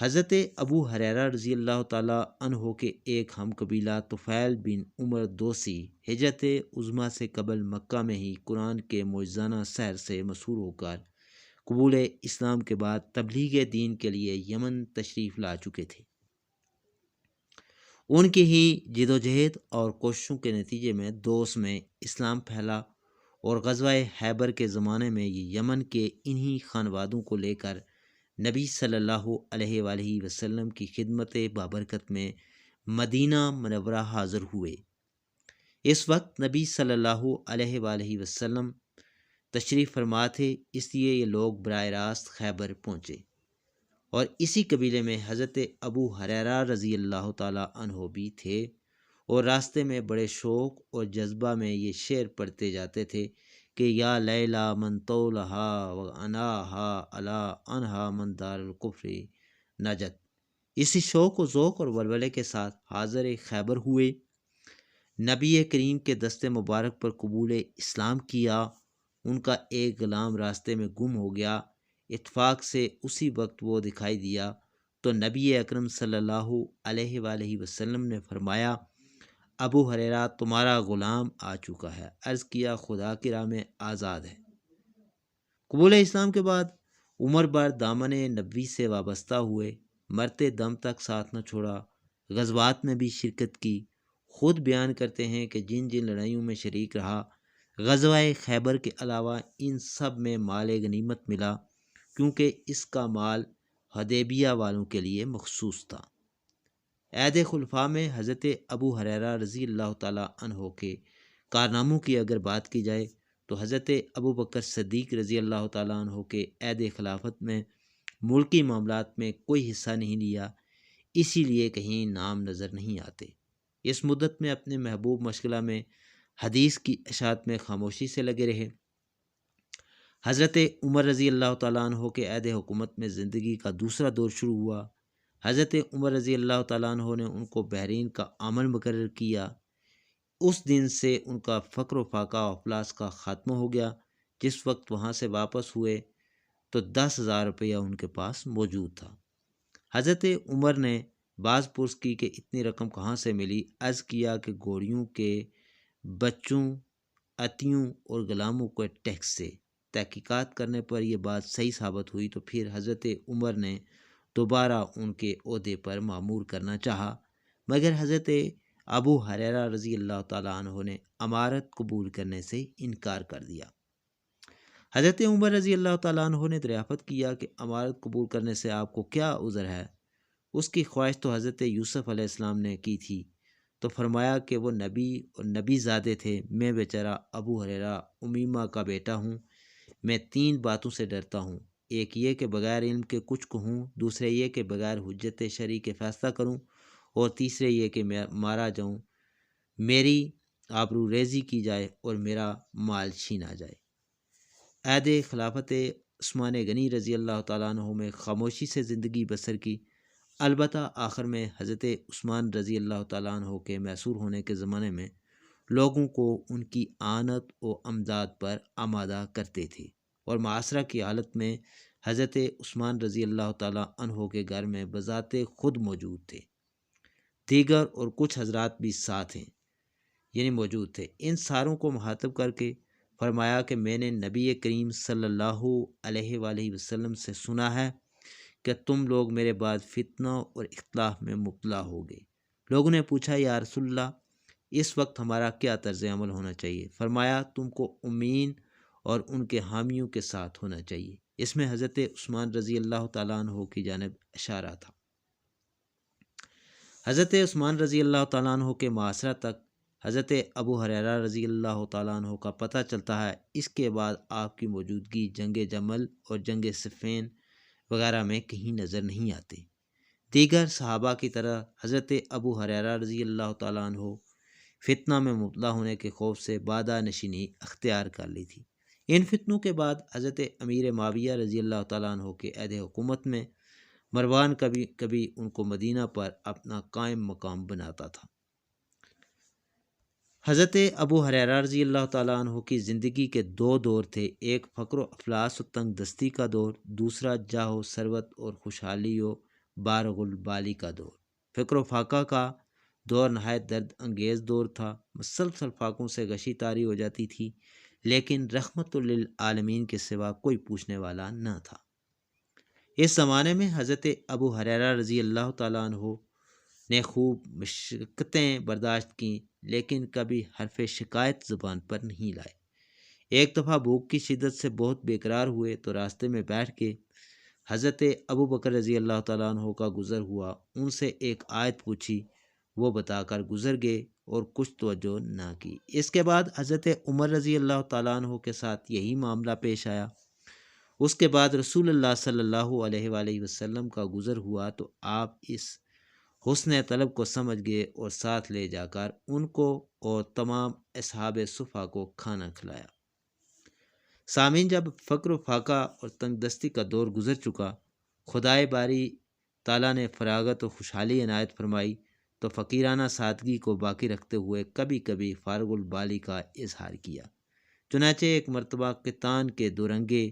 حضرت ابو ہریرہ رضی اللہ تعالیٰ عنہ کے ایک ہم قبیلہ طفیل بن عمر دوسی ہجرت عظمیٰ سے قبل مکہ میں ہی قرآن کے معجزانہ سحر سے مسحور ہو کر قبول اسلام کے بعد تبلیغ دین کے لیے یمن تشریف لا چکے تھے۔ ان کی ہی جد و جہد اور کوششوں کے نتیجے میں دوس میں اسلام پھیلا اور غزوہ خیبر کے زمانے میں یہ یمن کے انہی خانوادوں کو لے کر نبی صلی اللہ علیہ وآلہ وسلم کی خدمت بابرکت میں مدینہ منورہ حاضر ہوئے۔ اس وقت نبی صلی اللہ علیہ وآلہ وسلم تشریف فرما تھے، اس لیے یہ لوگ براہ راست خیبر پہنچے، اور اسی قبیلے میں حضرت ابو ہریرہ رضی اللہ تعالیٰ عنہ بھی تھے، اور راستے میں بڑے شوق اور جذبہ میں یہ شعر پڑھتے جاتے تھے کہ یا لیلا من طولہا و اناہا علا انہا من دار الکفر نجت۔ اسی شوق و ذوق اور ولولے کے ساتھ حاضر خیبر ہوئے، نبی کریم کے دست مبارک پر قبول اسلام کیا۔ ان کا ایک غلام راستے میں گم ہو گیا، اتفاق سے اسی وقت وہ دکھائی دیا تو نبی اکرم صلی اللہ علیہ وآلہ وسلم نے فرمایا ابو ہریرہ تمہارا غلام آ چکا ہے۔ عرض کیا خدا کی راہ میں آزاد ہے۔ قبول اسلام کے بعد عمر بر دامن نبوی سے وابستہ ہوئے، مرتے دم تک ساتھ نہ چھوڑا، غزوات میں بھی شرکت کی۔ خود بیان کرتے ہیں کہ جن جن لڑائیوں میں شریک رہا، غزوہ خیبر کے علاوہ ان سب میں مال غنیمت ملا، کیونکہ اس کا مال حدیبیہ والوں کے لیے مخصوص تھا۔ عہد خلفاء میں حضرت ابو ہریرہ رضی اللہ تعالیٰ عنہ کے کارناموں کی اگر بات کی جائے تو حضرت ابو بکر صدیق رضی اللہ تعالیٰ عنہ کے عہد خلافت میں ملکی معاملات میں کوئی حصہ نہیں لیا، اسی لیے کہیں نام نظر نہیں آتے۔ اس مدت میں اپنے محبوب مشغلہ میں حدیث کی اشاعت میں خاموشی سے لگے رہے۔ حضرت عمر رضی اللہ تعالیٰ عنہ کے عہد حکومت میں زندگی کا دوسرا دور شروع ہوا۔ حضرت عمر رضی اللہ تعالیٰ عنہ نے ان کو بحرین کا عامل مقرر کیا۔ اس دن سے ان کا فقر و فاقہ و افلاس کا خاتمہ ہو گیا۔ جس وقت وہاں سے واپس ہوئے تو 10,000 روپیہ ان کے پاس موجود تھا۔ حضرت عمر نے باز پرس کی کہ اتنی رقم کہاں سے ملی؟ عرض کیا کہ گھوڑیوں کے بچوں، عطیوں اور غلاموں کے ٹیکس سے۔ تحقیقات کرنے پر یہ بات صحیح ثابت ہوئی تو پھر حضرت عمر نے دوبارہ ان کے عہدے پر معمور کرنا چاہا، مگر حضرت ابو ہریرہ رضی اللہ تعالیٰ عنہ نے امارت قبول کرنے سے انکار کر دیا۔ حضرت عمر رضی اللہ تعالیٰ عنہ نے دریافت کیا کہ امارت قبول کرنے سے آپ کو کیا عذر ہے؟ اس کی خواہش تو حضرت یوسف علیہ السلام نے کی تھی، تو فرمایا کہ وہ نبی اور نبی زادے تھے، میں بیچارہ ابو ہریرہ امیمہ کا بیٹا ہوں۔ میں 3 باتوں سے ڈرتا ہوں، ایک یہ کہ بغیر علم کے کچھ کہوں، دوسرے یہ کہ بغیر حجت شرعی کے فیصلہ کروں، اور تیسرے یہ کہ میں مارا جاؤں، میری آبرو ریزی کی جائے اور میرا مال چھینا جائے۔ عہد خلافت عثمان غنی رضی اللہ تعالیٰ عنہ میں خاموشی سے زندگی بسر کی، البتہ آخر میں حضرت عثمان رضی اللہ تعالیٰ عنہ کے میسور ہونے کے زمانے میں لوگوں کو ان کی آنت و امداد پر آمادہ کرتے تھے، اور معاشرہ کی حالت میں حضرت عثمان رضی اللہ تعالیٰ عنہ کے گھر میں بذات خود موجود تھے۔ دیگر اور کچھ حضرات بھی ساتھ ہیں، یعنی موجود تھے۔ ان ساروں کو مخاطب کر کے فرمایا کہ میں نے نبی کریم صلی اللہ علیہ وآلہ وسلم سے سنا ہے کہ تم لوگ میرے بعد فتنہ اور اختلاف میں مبتلا ہوگے۔ لوگوں نے پوچھا یا رسول اللہ، اس وقت ہمارا کیا طرز عمل ہونا چاہیے؟ فرمایا تم کو امین اور ان کے حامیوں کے ساتھ ہونا چاہیے۔ اس میں حضرت عثمان رضی اللہ تعالیٰ عنہ کی جانب اشارہ تھا۔ حضرت عثمان رضی اللہ تعالیٰ عنہ کے معاصرہ تک حضرت ابو ہریرہ رضی اللہ تعالیٰ عنہ کا پتہ چلتا ہے۔ اس کے بعد آپ کی موجودگی جنگ جمل اور جنگ صفین وغیرہ میں کہیں نظر نہیں آتے۔ دیگر صحابہ کی طرح حضرت ابو ہریرہ رضی اللہ تعالیٰ عنہ فتنہ میں مبتلا ہونے کے خوف سے بادہ نشینی اختیار کر لی تھی۔ ان فتنوں کے بعد حضرت امیر معاویہ رضی اللہ تعالیٰ عنہ کے عہد حکومت میں مروان کبھی کبھی ان کو مدینہ پر اپنا قائم مقام بناتا تھا۔ حضرت ابو ہریرہ رضی اللہ تعالیٰ عنہ کی زندگی کے 2 دور تھے، ایک فقر و افلاس و تنگ دستی کا دور، دوسرا جاہ و ثروت اور خوشحالی و بالغ البالی کا دور۔ فکر و فاقہ کا دور نہایت درد انگیز دور تھا، مسلسل فاقوں سے غشی طاری ہو جاتی تھی، لیکن رحمت للعالمین کے سوا کوئی پوچھنے والا نہ تھا۔ اس زمانے میں حضرت ابو ہریرہ رضی اللہ تعالیٰ عنہ نے خوب مشقتیں برداشت کیں، لیکن کبھی حرف شکایت زبان پر نہیں لائے۔ ایک دفعہ بھوک کی شدت سے بہت بے قرار ہوئے تو راستے میں بیٹھ کے حضرت ابو بکر رضی اللہ تعالیٰ عنہ کا گزر ہوا، ان سے ایک آیت پوچھی، وہ بتا کر گزر گئے اور کچھ توجہ نہ کی۔ اس کے بعد حضرت عمر رضی اللہ تعالیٰ عنہ کے ساتھ یہی معاملہ پیش آیا۔ اس کے بعد رسول اللہ صلی اللہ علیہ وآلہ وسلم کا گزر ہوا تو آپ اس حسن طلب کو سمجھ گئے اور ساتھ لے جا کر ان کو اور تمام اصحاب صفا کو کھانا کھلایا۔ سامعین، جب فقر و فاقہ اور تنگ دستی کا دور گزر چکا، خدائے باری تعالیٰ نے فراغت و خوشحالی عنایت فرمائی تو فقیرانہ سادگی کو باقی رکھتے ہوئے کبھی کبھی فارغ البالی کا اظہار کیا۔ چنانچہ ایک مرتبہ قطان کے دو رنگے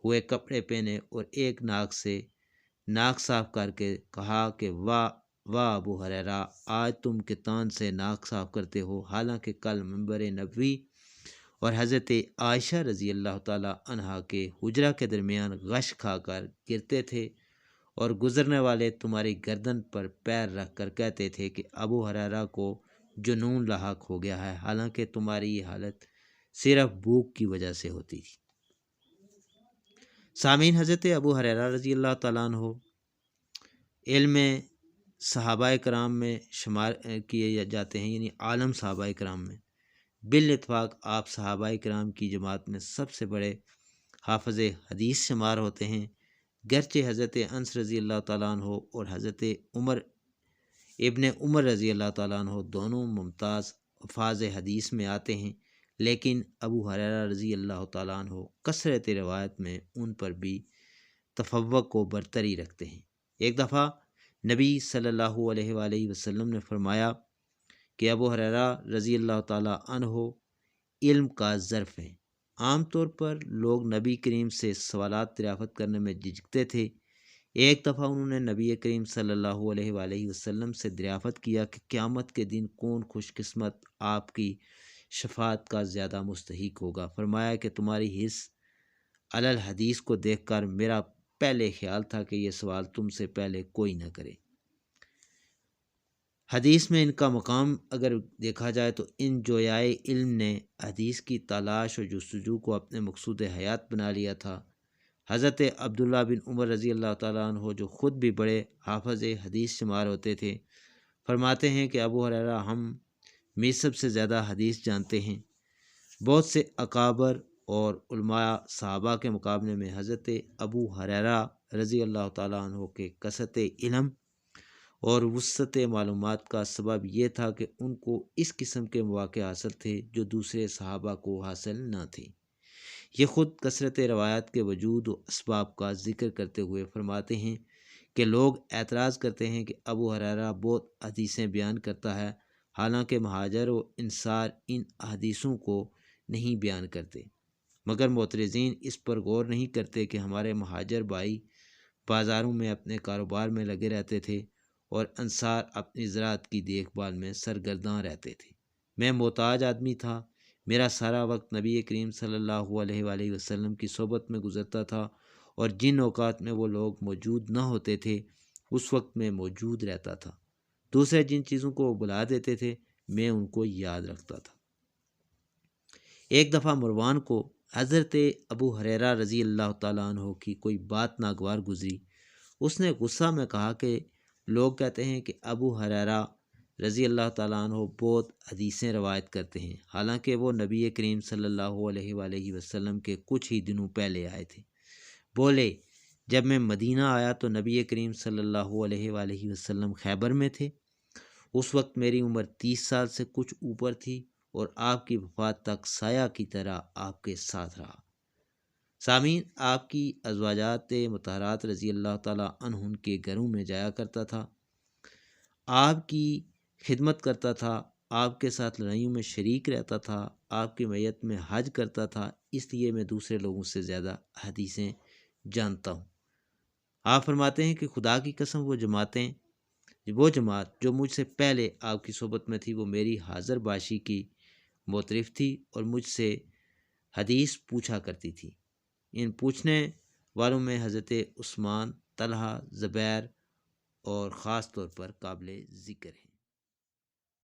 ہوئے کپڑے پہنے اور ایک ناک سے ناک صاف کر کے کہا کہ واہ واہ ابو ہریرہ، آج تم قطان سے ناک صاف کرتے ہو، حالانکہ کل منبر نبوی اور حضرت عائشہ رضی اللہ تعالیٰ عنہا کے حجرہ کے درمیان غش کھا کر گرتے تھے اور گزرنے والے تمہاری گردن پر پیر رکھ کر کہتے تھے کہ ابو ہریرہ کو جنون لاحق ہو گیا ہے، حالانکہ تمہاری یہ حالت صرف بھوک کی وجہ سے ہوتی تھی۔ سامعین، حضرت ابو ہریرہ رضی اللہ تعالیٰ عنہ علم صحابہ کرام میں شمار کیے جاتے ہیں، یعنی عالم صحابہ کرام میں بالاتفاق آپ صحابہ کرام کی جماعت میں سب سے بڑے حافظ حدیث شمار ہوتے ہیں، گرچہ حضرت انس رضی اللہ تعالیٰ عنہ اور حضرت ابن عمر رضی اللہ تعالیٰ عنہ دونوں ممتاز حفاظ حدیث میں آتے ہیں، لیکن ابو ہریرہ رضی اللہ تعالیٰ عنہ کثرت روایت میں ان پر بھی تفوق و برتری رکھتے ہیں۔ ایک دفعہ نبی صلی اللہ علیہ وآلہ وسلم نے فرمایا کہ ابو ہریرہ رضی اللہ تعالیٰ عنہ علم کا ظرف ہیں۔ عام طور پر لوگ نبی کریم سے سوالات دریافت کرنے میں جھجکتے تھے۔ ایک دفعہ انہوں نے نبی کریم صلی اللہ علیہ وآلہ وسلم سے دریافت کیا کہ قیامت کے دن کون خوش قسمت آپ کی شفاعت کا زیادہ مستحق ہوگا۔ فرمایا کہ تمہاری حرص علی الحدیث کو دیکھ کر میرا پہلے خیال تھا کہ یہ سوال تم سے پہلے کوئی نہ کرے۔ حدیث میں ان کا مقام اگر دیکھا جائے تو ان جویائے علم نے حدیث کی تلاش اور جستجو کو اپنے مقصود حیات بنا لیا تھا۔ حضرت عبداللہ بن عمر رضی اللہ تعالیٰ عنہ جو خود بھی بڑے حافظ حدیث شمار ہوتے تھے، فرماتے ہیں کہ ابو ہریرہ ہم میں سب سے زیادہ حدیث جانتے ہیں۔ بہت سے اکابر اور علماء صحابہ کے مقابلے میں حضرت ابو ہریرہ رضی اللہ تعالیٰ عنہ کے کثرت علم اور وسعت معلومات کا سبب یہ تھا کہ ان کو اس قسم کے مواقع حاصل تھے جو دوسرے صحابہ کو حاصل نہ تھے۔ یہ خود کثرت روایات کے وجود و اسباب کا ذکر کرتے ہوئے فرماتے ہیں کہ لوگ اعتراض کرتے ہیں کہ ابو ہریرہ بہت حدیثیں بیان کرتا ہے، حالانکہ مہاجر و انصار ان حدیثوں کو نہیں بیان کرتے، مگر معترضین اس پر غور نہیں کرتے کہ ہمارے مہاجر بھائی بازاروں میں اپنے کاروبار میں لگے رہتے تھے اور انصار اپنی زراعت کی دیکھ بھال میں سرگرداں رہتے تھے۔ میں محتاج آدمی تھا، میرا سارا وقت نبی کریم صلی اللہ علیہ وآلہ وسلم کی صحبت میں گزرتا تھا، اور جن اوقات میں وہ لوگ موجود نہ ہوتے تھے اس وقت میں موجود رہتا تھا۔ دوسرے جن چیزوں کو وہ بلا دیتے تھے میں ان کو یاد رکھتا تھا۔ ایک دفعہ مروان کو حضرت ابو ہریرہ رضی اللہ تعالیٰ عنہ کی کوئی بات ناگوار گزری۔ اس نے غصہ میں کہا کہ لوگ کہتے ہیں کہ ابو ہریرہ رضی اللہ تعالیٰ عنہ بہت حدیثیں روایت کرتے ہیں، حالانکہ وہ نبی کریم صلی اللہ علیہ وآلہ وسلم کے کچھ ہی دنوں پہلے آئے تھے۔ بولے، جب میں مدینہ آیا تو نبی کریم صلی اللہ علیہ وآلہ وسلم خیبر میں تھے۔ اس وقت میری عمر 30 سال سے کچھ اوپر تھی اور آپ کی وفات تک سایہ کی طرح آپ کے ساتھ رہا۔ سامعین، آپ کی ازواجات مطہرات رضی اللہ تعالیٰ عنہن کے گھروں میں جایا کرتا تھا، آپ کی خدمت کرتا تھا، آپ کے ساتھ لڑائیوں میں شریک رہتا تھا، آپ کی میت میں حج کرتا تھا، اس لیے میں دوسرے لوگوں سے زیادہ حدیثیں جانتا ہوں۔ آپ فرماتے ہیں کہ خدا کی قسم وہ جماعت جو مجھ سے پہلے آپ کی صحبت میں تھی وہ میری حاضر باشی کی معترف تھی اور مجھ سے حدیث پوچھا کرتی تھی۔ ان پوچھنے والوں میں حضرت عثمان، طلحہ، زبیر اور خاص طور پر قابل ذکر ہیں۔